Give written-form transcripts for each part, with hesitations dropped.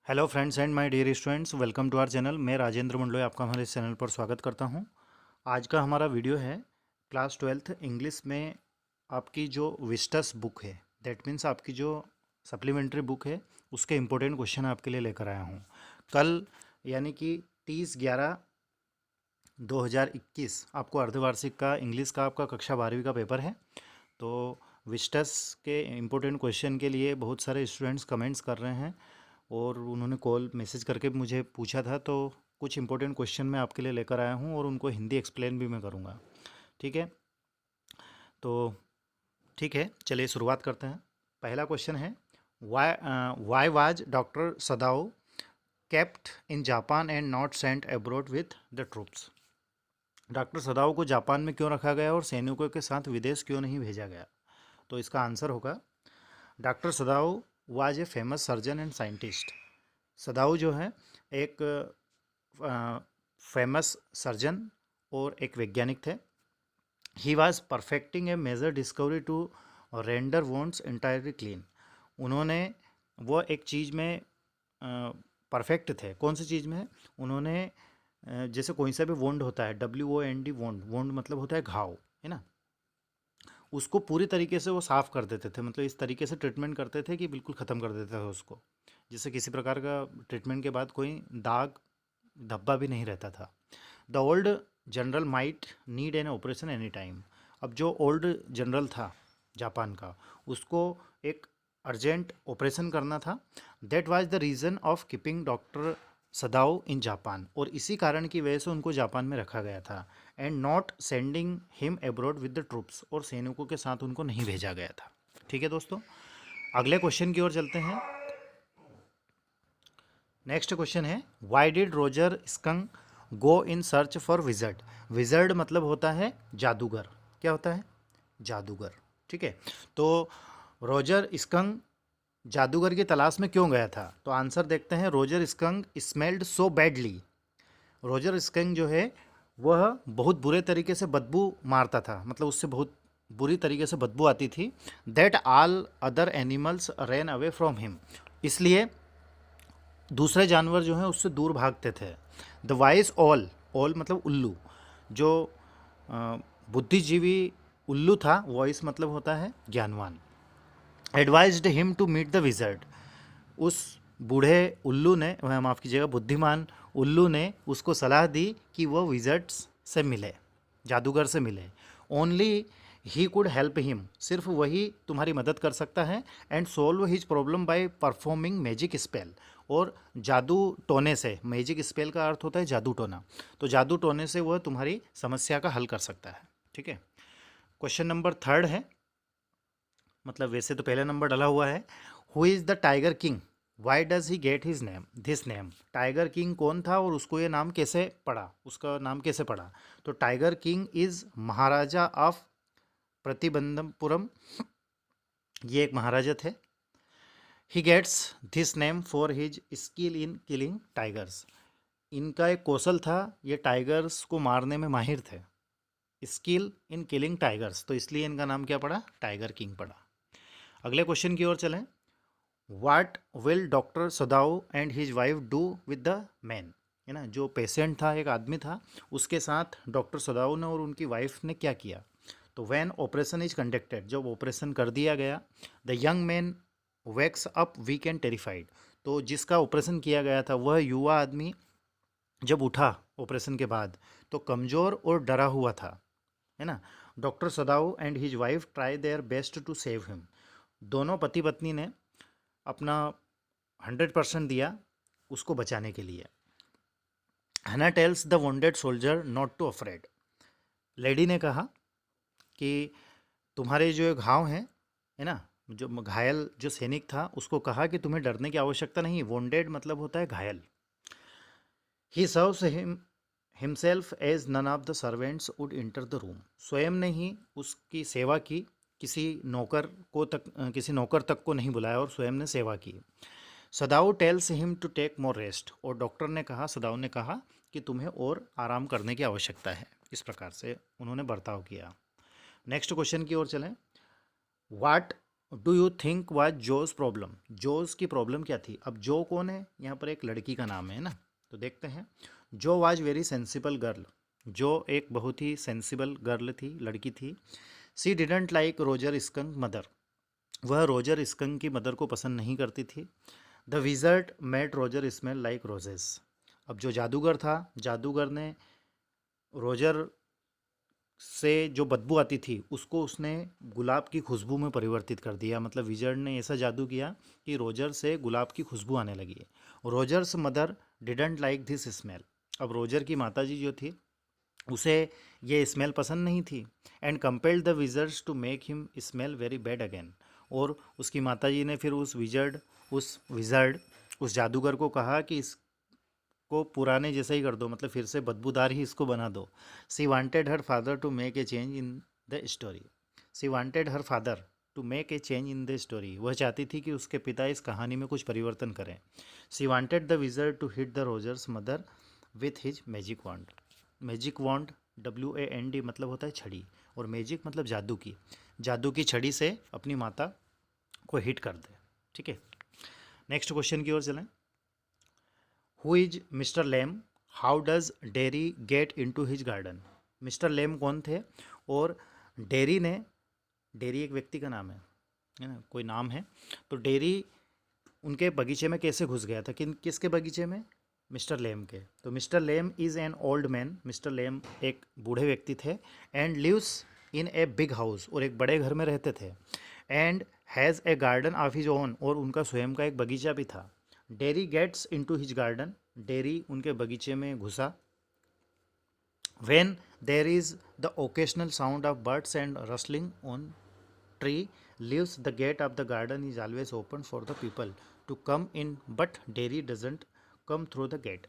Hello friends and my dear students, welcome to our channel. मैं राजेंद्र मंडलोई आपका हमारे इस चैनल पर स्वागत करता हूं। आज का हमारा वीडियो है क्लास 12th इंग्लिश में आपकी जो विस्टस बुक है, दैट मीन्स आपकी जो सप्लीमेंट्री बुक है, उसके इम्पोर्टेंट क्वेश्चन आपके लिए लेकर आया हूं। कल यानी कि 30/11/2021 आपको अर्धवार्षिक का इंग्लिश का आपका कक्षा 12वीं का पेपर है। तो विस्टस के इम्पोर्टेंट क्वेश्चन के लिए बहुत सारे स्टूडेंट्स कमेंट्स कर रहे हैं और उन्होंने कॉल मैसेज करके मुझे पूछा था, तो कुछ इंपॉर्टेंट क्वेश्चन मैं आपके लिए लेकर आया हूँ और उनको हिंदी एक्सप्लेन भी मैं करूँगा। ठीक है, तो ठीक है, चलिए शुरुआत करते हैं। पहला क्वेश्चन है, why was doctor Sadao kept in Japan and not sent abroad with the troops. Doctor सदाओ को जापान में क्यों रखा गया और सैनिकों के साथ विदेश क्यों नहीं भेजा गया? तो इसका आंसर होगा, doctor Sadao was a famous surgeon and scientist. Sadao जो है एक फेमस सर्जन और एक वैज्ञानिक थे। He was perfecting a major discovery to render wounds entirely clean. उन्होंने वो एक चीज़ में परफेक्ट थे। कौन सी चीज़ में? उन्होंने जैसे कोई सा भी वोंड होता है, WOND, वोंड, वोंड मतलब होता है घाव, है ना, उसको पूरी तरीके से वो साफ़ कर देते थे। मतलब इस तरीके से ट्रीटमेंट करते थे कि बिल्कुल ख़त्म कर देते थे उसको, जिससे किसी प्रकार का ट्रीटमेंट के बाद कोई दाग धब्बा भी नहीं रहता था। The old general might need an operation any time. अब जो ओल्ड जनरल था जापान का, उसको एक अर्जेंट ऑपरेशन करना था। That was the reason of keeping doctor Sadao in Japan, और इसी कारण की वजह से उनको जापान में रखा गया था। And not sending him abroad with the troops, और सैनिकों के साथ उनको नहीं भेजा गया था। ठीक है दोस्तों, अगले क्वेश्चन की ओर चलते हैं। नेक्स्ट क्वेश्चन है, why did Roger skunk go in search for wizard. Wizard मतलब होता है जादूगर। क्या होता है? जादूगर। ठीक है, तो रोजर स्कंक जादूगर की तलाश में क्यों गया था? तो आंसर देखते हैं। Roger skunk smelled so badly. Roger skunk जो है वह बहुत बुरे तरीके से बदबू मारता था, मतलब उससे बहुत बुरी तरीके से बदबू आती थी। That all other animals ran away from him, इसलिए दूसरे जानवर जो हैं उससे दूर भागते थे। द वाइस ऑल, ऑल मतलब उल्लू, जो बुद्धिजीवी उल्लू था, वॉइस मतलब होता है ज्ञानवान, advised him to meet the wizard. उस बूढ़े उल्लू ने, वह माफ़ कीजिएगा, बुद्धिमान उल्लू ने उसको सलाह दी कि वह विजर्ड्स से मिले, जादूगर से मिले। Only he could help him, सिर्फ वही तुम्हारी मदद कर सकता है। And solve his problem by performing magic spell, और जादू टोने से, मैजिक स्पेल का अर्थ होता है जादू टोना, तो जादू टोने से वह तुम्हारी समस्या का हल कर सकता है। ठीक है, क्वेश्चन नंबर थर्ड है, मतलब वैसे तो पहला नंबर डला हुआ है। Who is the tiger king, why does he get his name this name. Tiger king कौन था और उसको ये नाम कैसे पड़ा, उसका नाम कैसे पड़ा? तो tiger king is maharaja of Pratibandapuram, ये एक महाराजा थे। He gets this name for his skill in killing tigers. इनका एक कौशल था, ये टाइगर्स को मारने में माहिर थे। स्किल इन किलिंग टाइगर्स, तो इसलिए इनका नाम क्या पड़ा? टाइगर किंग पड़ा। अगले क्वेश्चन की ओर चलें। What will doctor Sadao and his wife do with the man, है ना, जो पेशेंट था, एक आदमी था, उसके साथ डॉक्टर सदाओ ने और उनकी वाइफ ने क्या किया? तो वैन ऑपरेशन इज कंडक्टेड, जब ऑपरेशन कर दिया गया, the young man wakes up weak and terrified. तो जिसका ऑपरेशन किया गया था वह युवा आदमी जब उठा ऑपरेशन के बाद, तो कमज़ोर और डरा हुआ था, है ना। Doctor Sadao and his wife try their best to save him. दोनों पति पत्नी ने अपना 100% दिया उसको बचाने के लिए। हना tells the wounded soldier not to afraid. Lady ने कहा कि तुम्हारे जो घाव हैं, है ना, जो घायल जो सैनिक था उसको कहा कि तुम्हें डरने की आवश्यकता नहीं। वोंडेड मतलब होता है घायल। He serves himself as none of the servants would enter the room. स्वयं ने ही उसकी सेवा की, किसी नौकर को तक, किसी नौकर तक को नहीं बुलाया और स्वयं ने सेवा की। Sadao tells him to take more rest, और डॉक्टर ने कहा, सदाऊ ने कहा कि तुम्हें और आराम करने की आवश्यकता है। इस प्रकार से उन्होंने बर्ताव किया। नेक्स्ट क्वेश्चन की ओर चलें। What do you think was Jo's problem, Jo's की प्रॉब्लम क्या थी। अब जो कौन है, यहाँ पर एक लड़की का नाम है ना, तो देखते हैं। जो वाज वेरी सेंसिबल गर्ल, जो एक बहुत ही सेंसिबल गर्ल थी, लड़की थी। सी didn't like Roger skunk mother, वह रोजर स्कंक की मदर को पसंद नहीं करती थी। The wizard made Roger smell like roses, अब जो जादूगर था, जादूगर ने रोजर से जो बदबू आती थी उसको उसने गुलाब की खुशबू में परिवर्तित कर दिया। मतलब विजर्ड ने ऐसा जादू किया कि रोजर से गुलाब की खुशबू आने लगी। Rogers mother didn't like this smell, अब रोजर की माताजी जो थी उसे ये स्मेल पसंद नहीं थी। And compelled the wizards to make him smell very bad again, और उसकी माताजी ने फिर उस विजर्ड उस जादूगर को कहा कि को पुराने जैसा ही कर दो, मतलब फिर से बदबूदार ही इसको बना दो। She wanted her father to make a change in the story, she wanted her father to make a change in the story, वह चाहती थी कि उसके पिता इस कहानी में कुछ परिवर्तन करें। She wanted the wizard to hit the Roger's mother with his magic wand, magic wand WAND मतलब होता है छड़ी, और मैजिक मतलब जादू की छड़ी से अपनी माता को हिट कर दे। ठीक है, नेक्स्ट क्वेश्चन की ओर चलें। Who is Mr Lamb, how does Derry get into his garden, Mr Lamb कौन थे, और डेरी ने, डेरी एक व्यक्ति का नाम है ना, कोई नाम है, तो डेरी उनके बगीचे में कैसे घुस गया था, किसके बगीचे में, मिस्टर लेम के। तो Mr Lamb is an old man, Mr Lamb एक बूढ़े व्यक्ति थे। And lives in a big house, और एक बड़े घर में रहते थे। And has a garden of his own, और उनका स्वयं का एक बगीचा भी था। Derry gets into his garden, Derry उनके बगीचे में घुसा। When there is the occasional sound of birds and rustling on tree leaves, the gate of the garden is always open for the people to come in, but Derry doesn't come through the gate.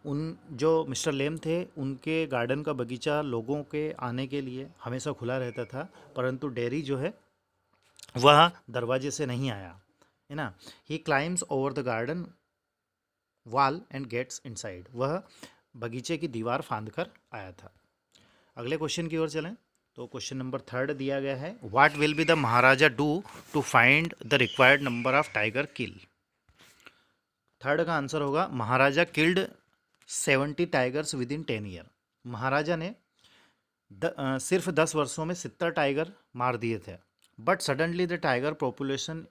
उन जो mister लेम थे उनके garden का बगीचा लोगों के आने के लिए हमेशा खुला रहता था, परंतु डेरी जो है वह दरवाजे से नहीं आया, है ना। He climbs over the garden wall and gets inside, वह बगीचे की दीवार फांद कर आया था। अगले क्वेश्चन की ओर चलें, तो क्वेश्चन नंबर 3 दिया गया है। What will be the Maharaja do to find the required number of tiger kill, third का आंसर होगा Maharaja killed 70 tigers within 10 year, Maharaja ने सिर्फ 10 वर्षों में 70 टाइगर मार दिए थे। But suddenly the tiger population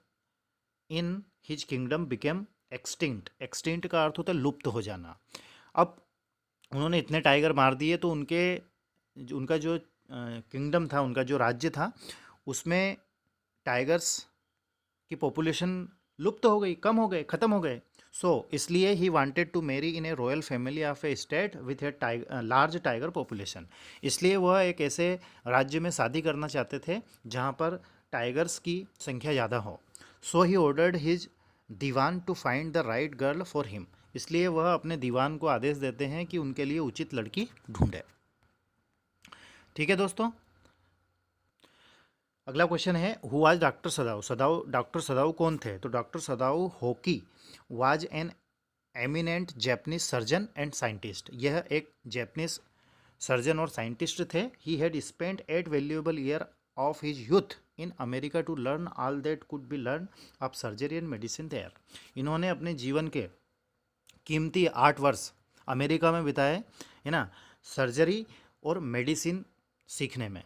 in his kingdom became extinct, extinct का अर्थ होता है लुप्त हो जाना। अब उन्होंने इतने टाइगर मार दिए तो उनका जो किंगडम था, उनका जो राज्य था, उसमें टाइगर्स की पॉपुलेशन लुप्त हो गई, कम हो गए, ख़त्म हो गए। सो इसलिए he wanted to marry in a royal family of a state with a large tiger population, इसलिए वह एक ऐसे राज्य में शादी करना चाहते थे जहाँ पर टाइगर्स की संख्या ज़्यादा हो। So he ordered his Dewan to find the right girl for him, इसलिए वह अपने दीवान को आदेश देते हैं कि उनके लिए उचित लड़की ढूंढे। ठीक है दोस्तों, अगला क्वेश्चन है who was doctor Sadao, doctor Sadao कौन थे। तो doctor Sadao Hoki was an eminent Japanese surgeon and scientist, यह एक जैपनीज सर्जन और साइंटिस्ट थे। He had spent 8 valuable year of his youth in America to learn all that could be learn of surgery and medicine there, इन्होंने अपने जीवन के कीमती 8 वर्ष अमेरिका में बिताए, है ना, सर्जरी और मेडिसिन सीखने में।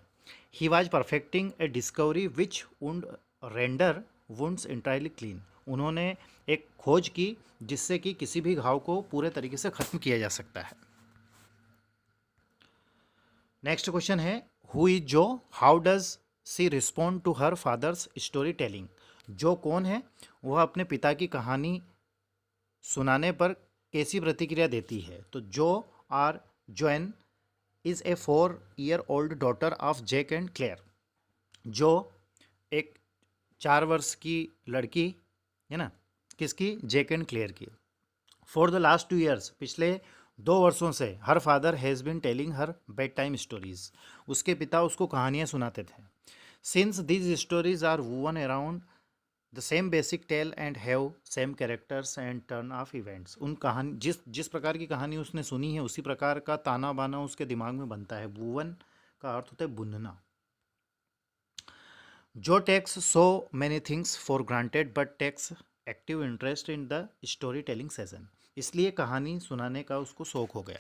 ही was perfecting A discovery which would render wounds entirely clean, उन्होंने एक खोज की जिससे कि किसी भी घाव को पूरे तरीके से ख़त्म किया जा सकता है। नेक्स्ट क्वेश्चन है who is Jo, how does she respond to her father's story telling, Jo कौन है, वह अपने पिता की कहानी सुनाने पर कैसी प्रतिक्रिया देती है। तो Jo is a 4-year-old daughter of Jack and Clare, जो एक 4 वर्ष की लड़की है ना, किसकी, जैक एंड क्लेयर की। फॉर द लास्ट 2 years, पिछले 2 वर्षों से her father has been telling her bed time stories, उसके पिता उसको कहानियाँ सुनाते थे। Since these stories are woven around the same basic tale and have same characters and turn of events, उन कहानी जिस प्रकार की कहानी उसने सुनी है उसी प्रकार का ताना बाना उसके दिमाग में बनता है। वूवन का अर्थ होता है बुनना। Jo takes so many things for granted but takes active interest in the story telling session, इसलिए कहानी सुनाने का उसको शौक हो गया।